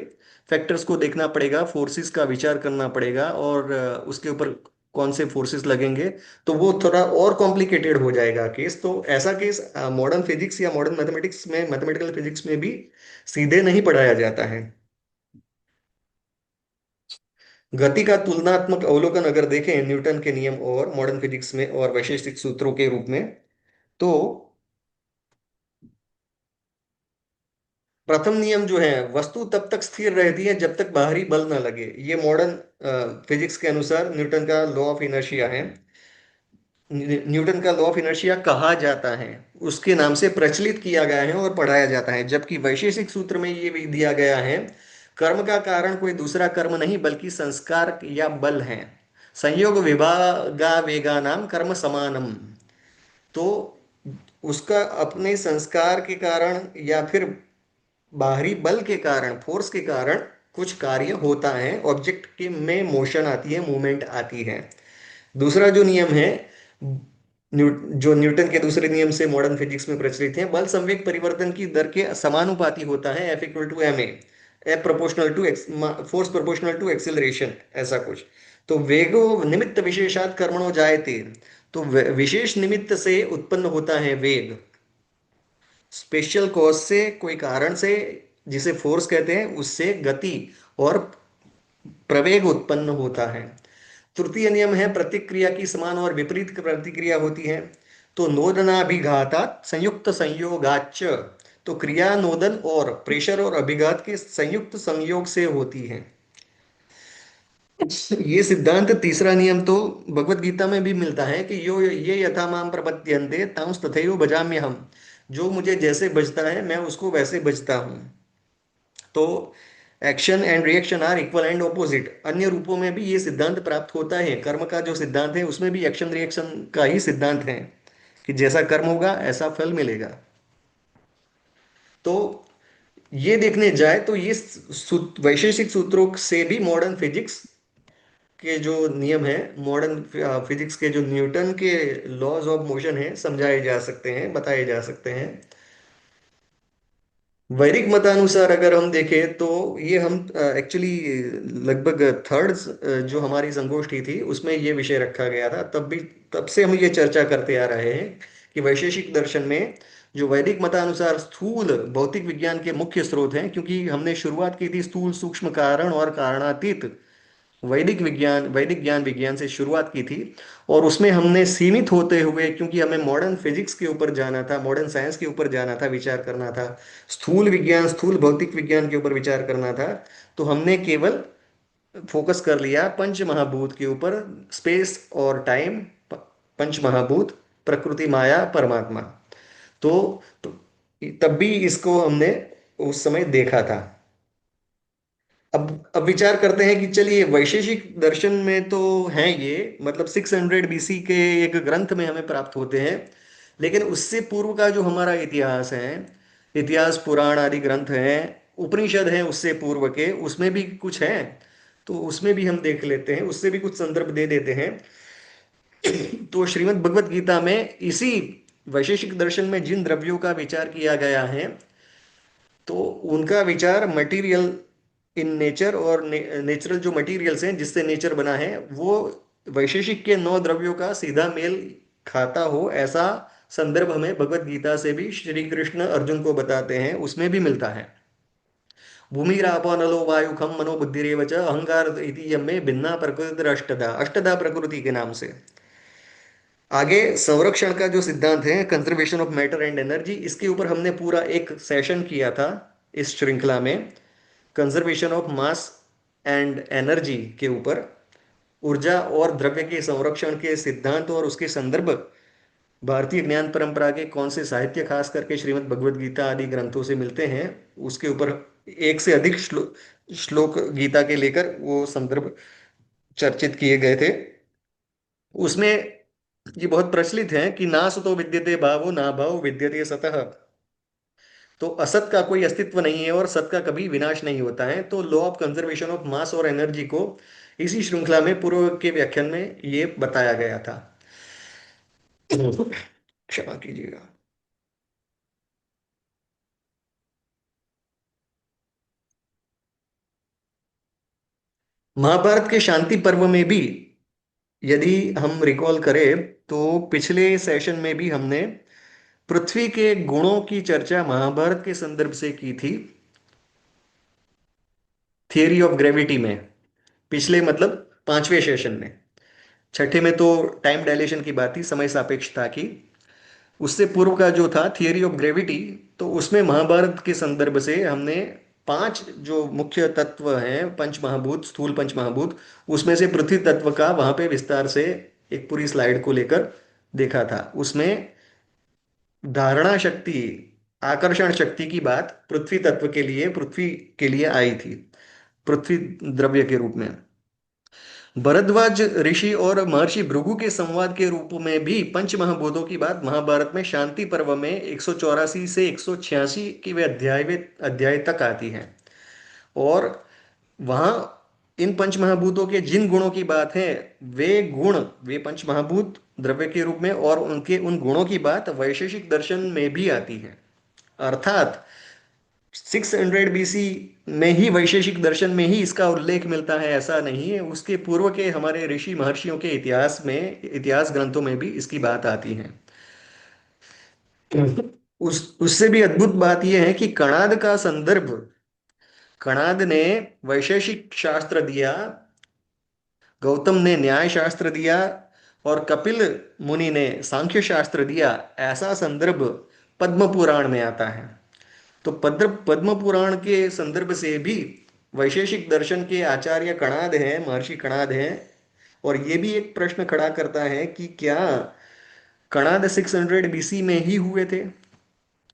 फैक्टर्स को देखना पड़ेगा, फोर्सेस का विचार करना पड़ेगा, और उसके ऊपर कौन से फोर्सेस लगेंगे, तो वो थोड़ा और कॉम्प्लिकेटेड हो जाएगा केस। तो ऐसा केस मॉडर्न फिजिक्स या मॉडर्न मैथमेटिक्स में, मैथमेटिकल फिजिक्स में भी सीधे नहीं पढ़ाया जाता है। गति का तुलनात्मक अवलोकन अगर देखें न्यूटन के नियम और मॉडर्न फिजिक्स में और वैशेषिक सूत्रों के रूप में, तो प्रथम नियम जो है, वस्तु तब तक स्थिर रहती है जब तक बाहरी बल न लगे, ये मॉडर्न फिजिक्स के अनुसार न्यूटन का लॉ ऑफ इनर्शिया है। न्यूटन का लॉ ऑफ इनर्शिया कहा जाता है, उसके नाम से प्रचलित किया गया है और पढ़ाया जाता है। जबकि वैशेषिक सूत्र में ये भी दिया गया है, कर्म का कारण कोई दूसरा कर्म नहीं बल्कि संस्कार या बल है। संयोग विभागा वेगा नाम कर्म समानम। तो उसका अपने संस्कार के कारण या फिर बाहरी बल के कारण, फोर्स के कारण कुछ कार्य होता है, ऑब्जेक्ट के में मोशन आती है, मूवमेंट आती है। दूसरा जो नियम है, जो न्यूटन के दूसरे नियम से मॉडर्न फिजिक्स में प्रचलित है, बल संवेग परिवर्तन की दर के समानुपाती होता है, F equal to M A proportional to force proportional to acceleration, ऐसा कुछ। तो वेगो निमित्त विशेषात कर्मणो जायते, तो विशेष निमित्त से उत्पन्न होता है वेग, स्पेशल कॉज से, कोई कारण से, जिसे फोर्स कहते हैं, उससे गति और प्रवेग उत्पन्न होता है। तृतीय नियम है, प्रतिक्रिया की समान और विपरीत प्रतिक्रिया होती है। तो नोदनाभिघातात संयुक्त संयोगाच, तो क्रिया नोदन और प्रेशर और अभिघात के संयुक्त संयोग से होती है। ये सिद्धांत, तीसरा नियम तो भगवत गीता में भी मिलता है कि यो ये यथा माम प्रपद्यन्ते तांस तथैव भजाम्य हम, जो मुझे जैसे बजता है मैं उसको वैसे बजता हूँ। तो action and reaction are equal and opposite, अन्य रूपों में भी ये सिद्धांत प्राप्त होता है। कर्म का जो सिद्धांत है उसमें भी एक्शन रिएक्शन का ही सिद्धांत है, कि जैसा कर्म होगा ऐसा फल मिलेगा। तो ये देखने जाए तो ये वैशेषिक सूत्रों से भी मॉडर्न फिजिक्स के जो नियम है, मॉडर्न फिजिक्स के जो न्यूटन के लॉज ऑफ मोशन है, समझाए जा सकते हैं, बताए जा सकते हैं। वैदिक मतानुसार अगर हम देखें तो ये हम एक्चुअली लगभग थर्ड जो हमारी संगोष्ठी थी उसमें ये विषय रखा गया था, तब भी, तब से हम ये चर्चा करते आ रहे हैं कि वैशेषिक दर्शन में जो वैदिक मतानुसार स्थूल भौतिक विज्ञान के मुख्य स्रोत हैं, क्योंकि हमने शुरुआत की थी स्थूल सूक्ष्म कारण और कारणातीत वैदिक विज्ञान, वैदिक ज्ञान विज्ञान से शुरुआत की थी। और उसमें हमने सीमित होते हुए, क्योंकि हमें मॉडर्न फिजिक्स के ऊपर जाना था, मॉडर्न साइंस के ऊपर जाना था, विचार करना था, स्थूल विज्ञान, स्थूल भौतिक विज्ञान के ऊपर विचार करना था, तो हमने केवल फोकस कर लिया पंच महाभूत के ऊपर, स्पेस और टाइम, पंच महाभूत, प्रकृति, माया, परमात्मा। तो तब भी इसको हमने उस समय देखा था। अब विचार करते हैं कि चलिए वैशेषिक दर्शन में तो है ये, मतलब 600 बीसी के एक ग्रंथ में हमें प्राप्त होते हैं, लेकिन उससे पूर्व का जो हमारा इतिहास है, इतिहास पुराण आदि ग्रंथ हैं, उपनिषद हैं उससे पूर्व के, उसमें भी कुछ है, तो उसमें भी हम देख लेते हैं, उससे भी कुछ संदर्भ दे देते हैं। तो श्रीमद् भगवत गीता में इसी वैशेषिक दर्शन में जिन द्रव्यों का विचार किया गया है, तो उनका विचार मटेरियल इन नेचर और नेचुरल जो मटेरियल्स हैं जिससे नेचर बना है, वो वैशेषिक के 9 द्रव्यों का सीधा मेल खाता हो, ऐसा संदर्भ हमें भगवत गीता से भी श्री कृष्ण अर्जुन को बताते हैं, उसमें भी मिलता है। भूमि रापो नलो वायु खम मनो बुद्धिरेव च अहंकार इति यम में भिन्ना प्रकृति अष्टधा, अष्टधा प्रकृति के नाम से। आगे संरक्षण का जो सिद्धांत है, conservation of matter and energy, इसके ऊपर हमने पूरा एक सेशन किया था इस श्रृंखला में, conservation of mass and energy के ऊपर, ऊर्जा और द्रव्य के संरक्षण के सिद्धांत और उसके संदर्भ भारतीय ज्ञान परंपरा के कौन से साहित्य, खास करके श्रीमद् भगवद गीता आदि ग्रंथों से मिलते हैं, उसके ऊपर एक से अधिक श्लोक गीता के लेकर वो संदर्भ चर्चित किए गए थे। उसमें ये बहुत प्रचलित है कि ना सतो विद्यते भावो ना भाव विद्यते सतः। तो असत का कोई अस्तित्व नहीं है और सत का कभी विनाश नहीं होता है। तो law of conservation of mass और एनर्जी को इसी श्रृंखला में पूर्व के व्याख्यान में ये बताया गया था। क्षमा कीजिएगा। महाभारत के शांति पर्व में भी यदि हम रिकॉल करें तो पिछले सेशन में भी हमने पृथ्वी के गुणों की चर्चा महाभारत के संदर्भ से की थी, थियरी ऑफ ग्रेविटी में। पिछले मतलब पांचवें सेशन में। छठे में तो टाइम डायलेशन की बात थी, समय सापेक्षता की। उससे पूर्व का जो था थियरी ऑफ ग्रेविटी, तो उसमें महाभारत के संदर्भ से हमने पांच जो मुख्य तत्व हैं, पंच महाभूत, स्थूल पंच महाभूत, उसमें से पृथ्वी तत्व का वहां पे विस्तार से एक पूरी स्लाइड को लेकर देखा था। उसमें धारणा शक्ति, आकर्षण शक्ति की बात पृथ्वी के लिए आई थी, पृथ्वी द्रव्य के रूप में। भरद्वाज ऋषि और महर्षि भृगु के संवाद के रूप में भी पंच महाभूतों की बात महाभारत में शांति पर्व में 184 से 186 की वे अध्याय तक आती है। और वहां इन पंच महाभूतों के जिन गुणों की बात है, वे गुण, वे पंच महाभूत द्रव्य के रूप में और उनके उन गुणों की बात वैशेषिक दर्शन में भी आती है। अर्थात 600 BC में ही वैशेषिक दर्शन में ही इसका उल्लेख मिलता है ऐसा नहीं है, उसके पूर्व के हमारे ऋषि महर्षियों के इतिहास में, इतिहास ग्रंथों में भी इसकी बात आती है। उससे भी अद्भुत बात यह है कि कणाद का संदर्भ, कणाद ने वैशेषिक शास्त्र दिया, गौतम ने न्याय शास्त्र दिया और कपिल मुनि ने सांख्य शास्त्र दिया, ऐसा संदर्भ पद्म पुराण में आता है। तो पद्म पद्म पुराण के संदर्भ से भी वैशेषिक दर्शन के आचार्य कणाद हैं, महर्षि कणाद हैं। और ये भी एक प्रश्न खड़ा करता है कि क्या कणाद 600 BC में ही हुए थे?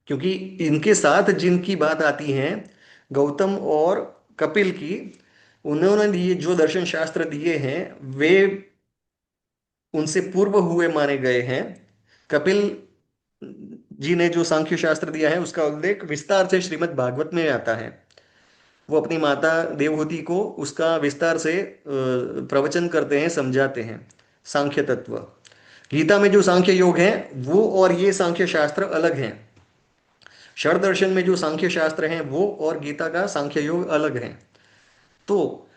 क्योंकि इनके साथ जिनकी बात आती है, गौतम और कपिल की, उन्होंने ये जो दर्शन शास्त्र दिए हैं वे उनसे पूर्व हुए माने गए हैं। कपिल जी ने जो सांख्य शास्त्र दिया है उसका उल्लेख विस्तार से श्रीमद् भागवत में आता है। वो अपनी माता देवहूति को उसका विस्तार से प्रवचन करते हैं, समझाते हैं सांख्य तत्व। गीता में जो सांख्य योग है वो और ये सांख्य शास्त्र अलग हैं। षड दर्शन में जो सांख्य शास्त्र हैं वो और गीता का सांख्य योग अलग है। तो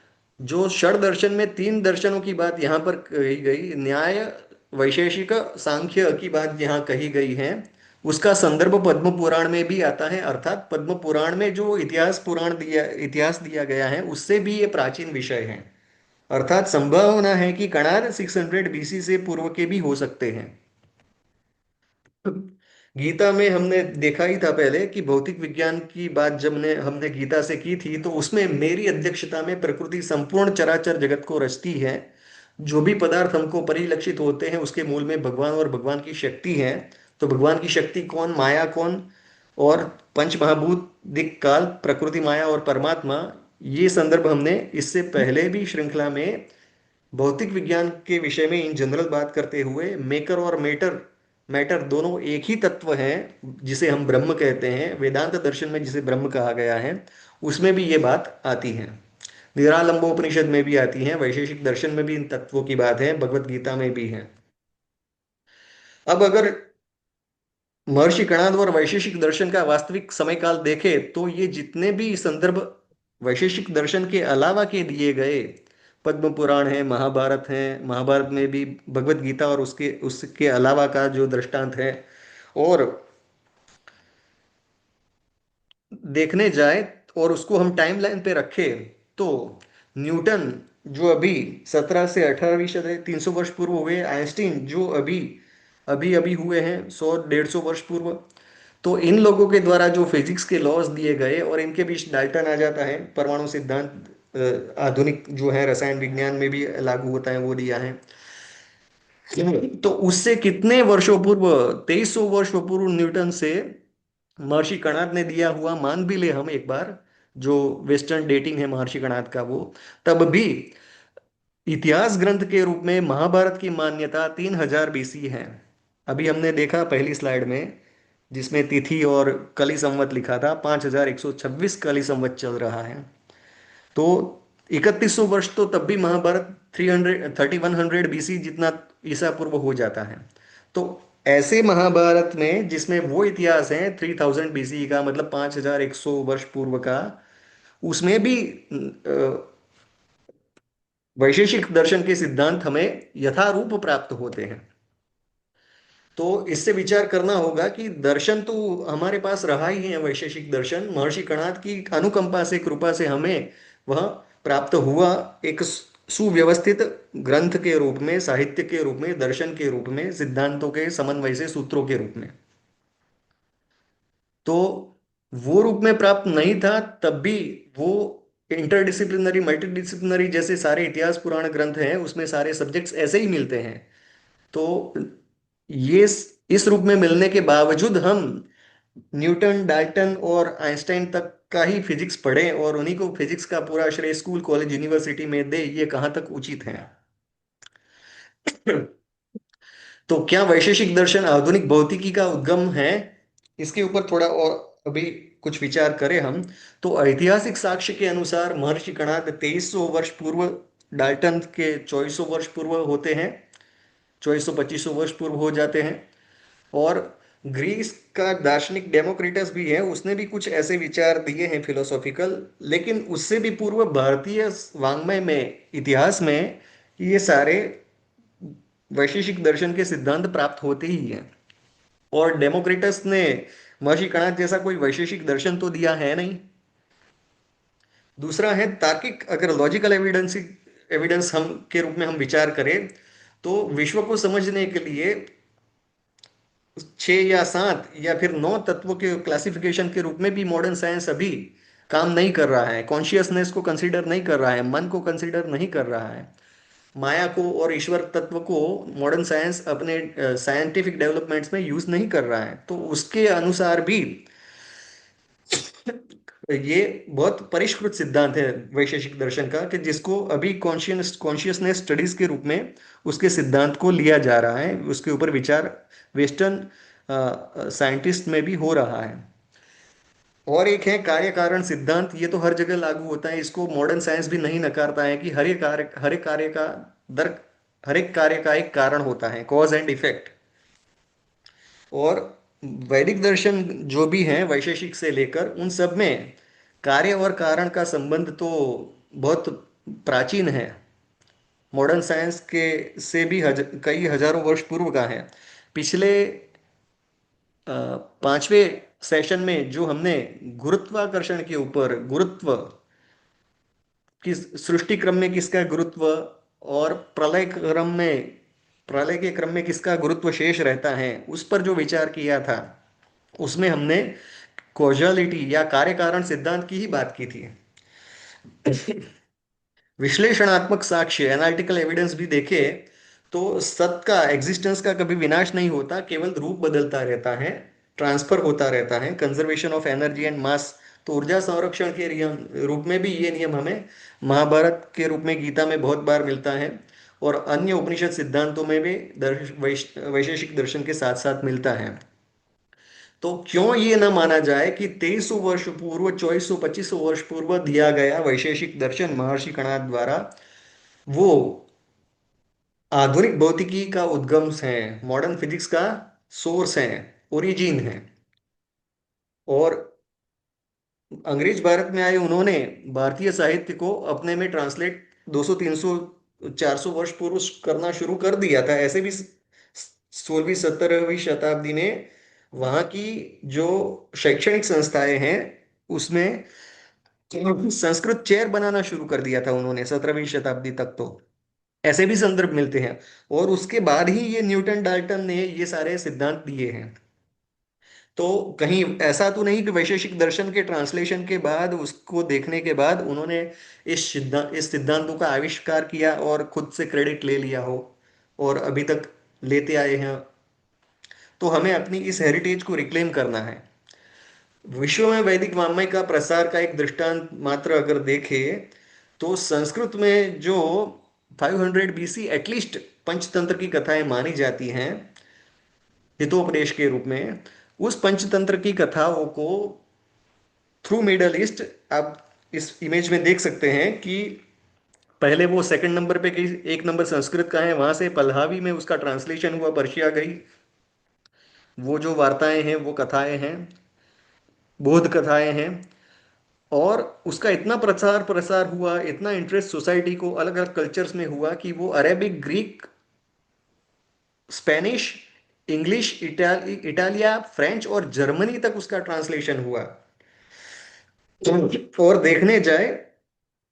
जो षड दर्शन में तीन दर्शनों की बात यहाँ पर कही गई, न्याय, वैशेषिक, सांख्य की बात यहाँ कही गई है, उसका संदर्भ पद्म पुराण में भी आता है। अर्थात पद्म पुराण में जो इतिहास दिया गया है उससे भी ये प्राचीन विषय है। अर्थात संभावना है कि कणाद 600 BC से पूर्व के भी हो सकते हैं। गीता में हमने देखा ही था पहले कि भौतिक विज्ञान की बात जब ने हमने गीता से की थी, तो उसमें मेरी अध्यक्षता में प्रकृति संपूर्ण चराचर जगत को रचती है। जो भी पदार्थ हमको परिलक्षित होते हैं उसके मूल में भगवान और भगवान की शक्ति है। तो भगवान की शक्ति कौन, माया कौन, और पंच महाभूत, दिक् काल, प्रकृति, माया और परमात्मा, ये संदर्भ हमने इससे पहले भी श्रृंखला में भौतिक विज्ञान के विषय में इन जनरल बात करते हुए, मेकर और मेटर, मैटर दोनों एक ही तत्व हैं जिसे हम ब्रह्म कहते हैं, वेदांत दर्शन में जिसे ब्रह्म कहा गया है, उसमें भी ये बात आती है। निरालंबोपनिषद में भी आती है, वैशेषिक दर्शन में भी इन तत्वों की बात है, भगवत गीता में भी है। अब अगर महर्षि कणाद और वैशेषिक दर्शन का वास्तविक समय काल देखे तो ये जितने भी संदर्भ वैशेषिक दर्शन के अलावा के दिए गए, पद्म पुराण है, महाभारत है, महाभारत में भी भगवत गीता और उसके उसके अलावा का जो दृष्टांत है, और देखने जाए और उसको हम टाइमलाइन पे रखें तो न्यूटन जो अभी 17 से 18वीं शताब्दी, 300 वर्ष पूर्व हुए, आइंस्टीन जो अभी अभी अभी हुए हैं 100 150 वर्ष पूर्व, तो इन लोगों के द्वारा जो फिजिक्स के लॉज दिए गए और इनके बीच डाल्टन आ जाता है, परमाणु सिद्धांत आधुनिक जो है रसायन विज्ञान में भी लागू होता है, वो दिया है। तो उससे कितने वर्षों पूर्व, 2300 वर्षों पूर्व न्यूटन से महर्षि कणाद ने दिया हुआ मान भी ले हम एक बार, जो वेस्टर्न डेटिंग है महर्षि कणाद का वो, तब भी इतिहास ग्रंथ के रूप में महाभारत की मान्यता 3000 BC है। अभी हमने देखा पहली स्लाइड में, जिसमें तिथि और कली संवत लिखा था, 5126 कली संवत चल रहा है। तो 3100 वर्ष तो तब भी महाभारत 3100 BC जितना ईसा पूर्व हो जाता है। तो ऐसे महाभारत में जिसमें वो इतिहास है 3000 BC का, मतलब 5100 वर्ष पूर्व का, उसमें भी वैशेषिक दर्शन के सिद्धांत हमें यथारूप प्राप्त होते हैं। तो इससे विचार करना होगा कि दर्शन तो हमारे पास रहा ही है, वैशेषिक दर्शन महर्षि कणाद की अनुकंपा से, कृपा से हमें वह प्राप्त हुआ, एक सुव्यवस्थित ग्रंथ के रूप में, साहित्य के रूप में, दर्शन के रूप में, सिद्धांतों के समन्वय से, सूत्रों के रूप में। तो वो रूप में प्राप्त नहीं था तब भी, वो इंटरडिसिप्लिनरी, मल्टीडिसिप्लिनरी जैसे सारे इतिहास पुराण ग्रंथ हैं उसमें सारे सब्जेक्ट्स ऐसे ही मिलते हैं। तो ये इस रूप में मिलने के बावजूद हम न्यूटन, डाल्टन और आइंस्टाइन तक का ही फिजिक्स पढ़ें और उन्हीं को फिजिक्स का पूरा श्रेय स्कूल, कॉलेज, यूनिवर्सिटी में दे, ये कहाँ तक उचित है? तो क्या वैशेषिक दर्शन आधुनिक भौतिकी का उद्गम है? इसके ऊपर थोड़ा और अभी कुछ विचार करें हम। तो ऐतिहासिक साक्ष्य के अनुसार महर्षि कणाद 2300 वर्ष पूर्व, डाल्टन के 2400 वर्ष पूर्व होते हैं, 2400-2500 वर्ष पूर्व हो जाते हैं। और ग्रीस का दार्शनिक डेमोक्रिटस भी है, उसने भी कुछ ऐसे विचार दिए हैं फिलोसॉफिकल, लेकिन उससे भी पूर्व भारतीय वाङ्मय में, इतिहास में ये सारे वैशेषिक दर्शन के सिद्धांत प्राप्त होते ही हैं। और डेमोक्रिटस ने महर्षि कणाद जैसा कोई वैशेषिक दर्शन तो दिया है नहीं। दूसरा है तार्किक, अगर लॉजिकल एविडेंस, एविडेंस हम के रूप में हम विचार करें, तो विश्व को समझने के लिए 6 या 7 या फिर 9 तत्वों के क्लासिफिकेशन के रूप में भी मॉडर्न साइंस अभी काम नहीं कर रहा है, कॉन्शियसनेस को कंसीडर नहीं कर रहा है, मन को कंसीडर नहीं कर रहा है, माया को और ईश्वर तत्व को मॉडर्न साइंस अपने साइंटिफिक डेवलपमेंट्स में यूज नहीं कर रहा है। तो उसके अनुसार भी ये बहुत परिष्कृत सिद्धांत है वैशेषिक दर्शन का, कि जिसको अभी कॉन्शियसनेस स्टडीज के रूप में उसके सिद्धांत को लिया जा रहा है, उसके ऊपर विचार वेस्टर्न साइंटिस्ट में भी हो रहा है। और एक है कार्य कारण सिद्धांत, ये तो हर जगह लागू होता है, इसको मॉडर्न साइंस भी नहीं नकारता है कि दर हर एक कार्य का एक कारण होता है, कॉज एंड इफेक्ट। और वैदिक दर्शन जो भी हैं वैशेषिक से लेकर, उन सब में कार्य और कारण का संबंध तो बहुत प्राचीन है, मॉडर्न साइंस के से भी कई हजारों वर्ष पूर्व का है। पिछले 5वें सेशन में जो हमने गुरुत्वाकर्षण के ऊपर, गुरुत्व किस सृष्टि क्रम में किसका गुरुत्व, और प्रलय के क्रम में किसका गुरुत्व शेष रहता है, उस पर जो विचार किया था, उसमें हमने कॉजलिटी या कार्य कारण सिद्धांत की ही बात की थी। विश्लेषणात्मक साक्ष्य, एनालिटिकल एविडेंस भी देखे तो सत का, एग्जिस्टेंस का कभी विनाश नहीं होता, केवल रूप बदलता रहता है, ट्रांसफर होता रहता है, conservation of energy and mass. तो ऊर्जा संरक्षण के नियम रूप में भी ये नियम हमें महाभारत के रूप में गीता में बहुत बार मिलता है, और अन्य उपनिषद सिद्धांतों में भी वैशेषिक दर्शन के साथ साथ मिलता है। तो क्यों ये ना माना जाए कि 2300 वर्ष पूर्व, 2400-2500 वर्ष पूर्व दिया गया वैशेषिक दर्शन महर्षि कणाद द्वारा, वो आधुनिक भौतिकी का उद्गम है, मॉडर्न फिजिक्स का सोर्स है, ओरिजिन है। और अंग्रेज भारत में आए, उन्होंने भारतीय साहित्य को अपने में ट्रांसलेट 200, 300, 400 वर्ष पूर्व करना शुरू कर दिया था। ऐसे भी 16वीं 17वीं शताब्दी में वहाँ की जो शैक्षणिक संस्थाएं हैं उसमें संस्कृत चेयर बनाना शुरू कर दिया था उन्होंने 17वीं शताब्दी तक। तो ऐसे भी संदर्भ मिलते हैं। और उसके बाद ही ये न्यूटन, डाल्टन ने ये सारे सिद्धांत दिए हैं। तो कहीं ऐसा तो नहीं कि वैशेषिक दर्शन के ट्रांसलेशन के बाद, उसको देखने के बाद उन्होंने इस सिद्धांतों का आविष्कार किया और खुद से क्रेडिट ले लिया हो, और अभी तक लेते आए हैं, तो हमें अपनी इस हेरिटेज को रिक्लेम करना है। विश्व में वैदिक वाङ्मय का प्रसार का एक दृष्टांत मात्र अगर देखें, तो संस्कृत में जो 500 बीसी एटलीस्ट पंचतंत्र की कथाएं मानी जाती हैं हितोपदेश के रूप में, उस पंचतंत्र की कथाओं को थ्रू मिडल ईस्ट आप इस इमेज में देख सकते हैं कि पहले वो सेकंड नंबर पे, कहीं एक नंबर संस्कृत का है, वहां से पल्हावी में उसका ट्रांसलेशन हुआ, पर्शिया गई। वो जो वार्ताएं हैं, वो कथाएं हैं, बोध कथाएं हैं। और उसका इतना प्रचार प्रसार हुआ, इतना इंटरेस्ट सोसाइटी को अलग अलग कल्चर्स में हुआ कि वो Arabic, Greek, Spanish, English, Italia, French और जर्मनी तक उसका ट्रांसलेशन हुआ। और देखने जाए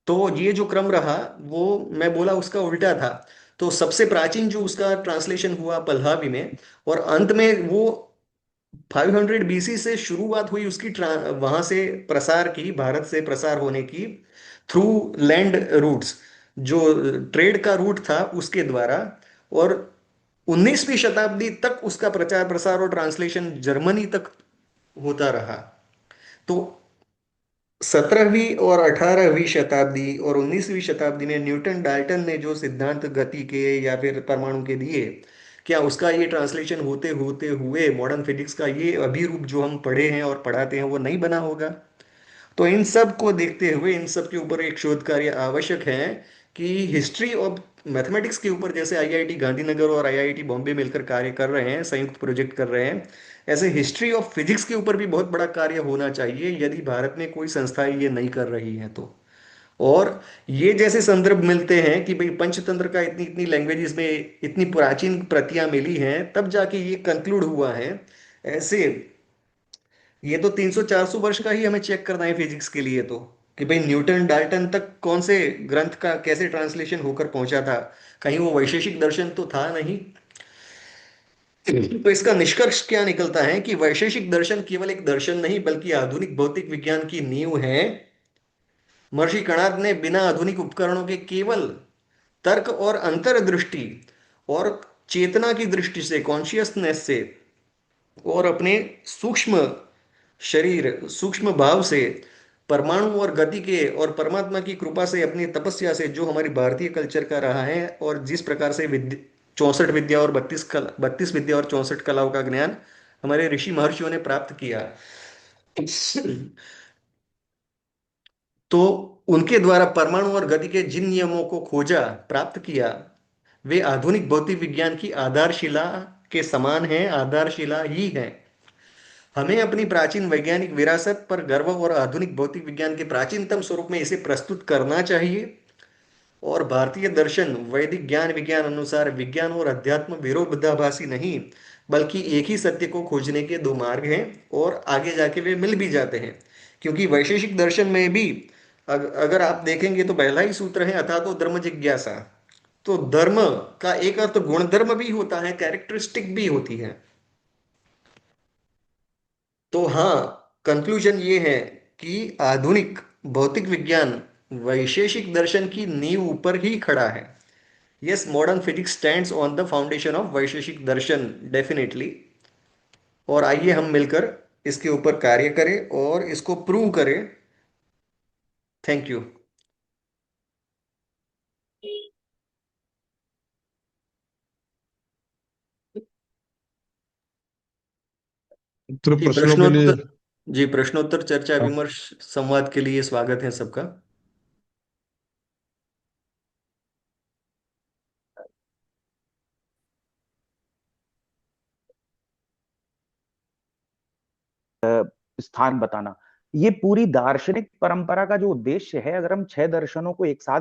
तो ये जो क्रम रहा, वो मैं बोला उसका उल्टा था। तो सबसे प्राचीन जो उसका ट्रांसलेशन हुआ पल्हावी में, और अंत में वो 500 बीसी से शुरुआत हुई उसकी, वहां से प्रसार की, भारत से प्रसार होने की, थ्रू लैंड रूट्स, जो ट्रेड का रूट था उसके द्वारा। और 19वीं शताब्दी तक उसका प्रचार प्रसार और ट्रांसलेशन जर्मनी तक होता रहा। तो 17वीं और 18वीं शताब्दी और 19वीं शताब्दी में न्यूटन डाल्टन ने जो सिद्धांत गति के या फिर परमाणु के दिए, क्या उसका ये ट्रांसलेशन होते होते हुए मॉडर्न फिजिक्स का ये अभिरूप जो हम पढ़े हैं और पढ़ाते हैं वो नहीं बना होगा? तो इन सब को देखते हुए इन सब के ऊपर एक शोध कार्य आवश्यक है कि हिस्ट्री ऑफ मैथमेटिक्स के ऊपर, जैसे आईआईटी गांधीनगर और आईआईटी बॉम्बे मिलकर कार्य कर रहे हैं, संयुक्त प्रोजेक्ट कर रहे हैं, ऐसे हिस्ट्री ऑफ फिजिक्स के ऊपर भी बहुत बड़ा कार्य होना चाहिए, यदि भारत में कोई संस्थाएं ये नहीं कर रही हैं तो। और ये जैसे संदर्भ मिलते हैं कि भाई पंचतंत्र का इतनी इतनी लैंग्वेजेस में इतनी प्राचीन प्रतियां मिली हैं, तब जाके ये कंक्लूड हुआ है। ऐसे ये तो 300-400 वर्ष का ही हमें चेक करना है फिजिक्स के लिए, तो कि भाई न्यूटन डाल्टन तक कौन से ग्रंथ का कैसे ट्रांसलेशन होकर पहुंचा था, कहीं वो वैशेषिक दर्शन तो था नहीं। तो इसका निष्कर्ष क्या निकलता है कि वैशेषिक दर्शन केवल एक दर्शन नहीं बल्कि आधुनिक भौतिक विज्ञान की नींव है। महर्षि कणाद ने बिना आधुनिक उपकरणों के केवल तर्क और अंतर्दृष्टि और चेतना की दृष्टि से, कॉन्शियसनेस से, और अपने सूक्ष्म शरीर, सूक्ष्म भाव से, परमाणु और गति के और परमात्मा की कृपा से, अपनी तपस्या से, जो हमारी भारतीय कल्चर का रहा है, और जिस प्रकार से 64 विद्या और 32 विद्या और 64 कलाओं का ज्ञान हमारे ऋषि महर्षियों ने प्राप्त किया, तो उनके द्वारा परमाणु और गति के जिन नियमों को खोजा, प्राप्त किया, वे आधुनिक भौतिक विज्ञान की आधारशिला के समान है, आधारशिला ही है। हमें अपनी प्राचीन वैज्ञानिक विरासत पर गर्व और आधुनिक भौतिक विज्ञान के प्राचीनतम स्वरूप में इसे प्रस्तुत करना चाहिए। और भारतीय दर्शन वैदिक ज्ञान विज्ञान अनुसार विज्ञान और अध्यात्म विरोधाभासी नहीं, बल्कि एक ही सत्य को खोजने के दो मार्ग हैं, और आगे जाके वे मिल भी जाते हैं। क्योंकि वैशेषिक दर्शन में भी अगर आप देखेंगे तो पहला ही सूत्र है, अथा तो धर्म जिज्ञासा। तो धर्म का एक अर्थ गुणधर्म भी होता है, कैरेक्टरिस्टिक भी होती है। तो हाँ, कंक्लूजन ये है कि आधुनिक भौतिक विज्ञान वैशेषिक दर्शन की नींव ऊपर ही खड़ा है। Yes, modern physics stands on the foundation of Vaisheshika Darshan, definitely. और आइए हम मिलकर इसके ऊपर कार्य करें और इसको प्रूव करें। Thank you. उत्तर जी, प्रश्नों के लिए। प्रश्नोत्तर। जी, प्रश्नोत्तर चर्चा हाँ। विमर्श संवाद के लिए स्वागत है सबका। स्थान बताना, ये पूरी दार्शनिक परंपरा का जो उद्देश्य है, अगर हम 6 दर्शनों को एक साथ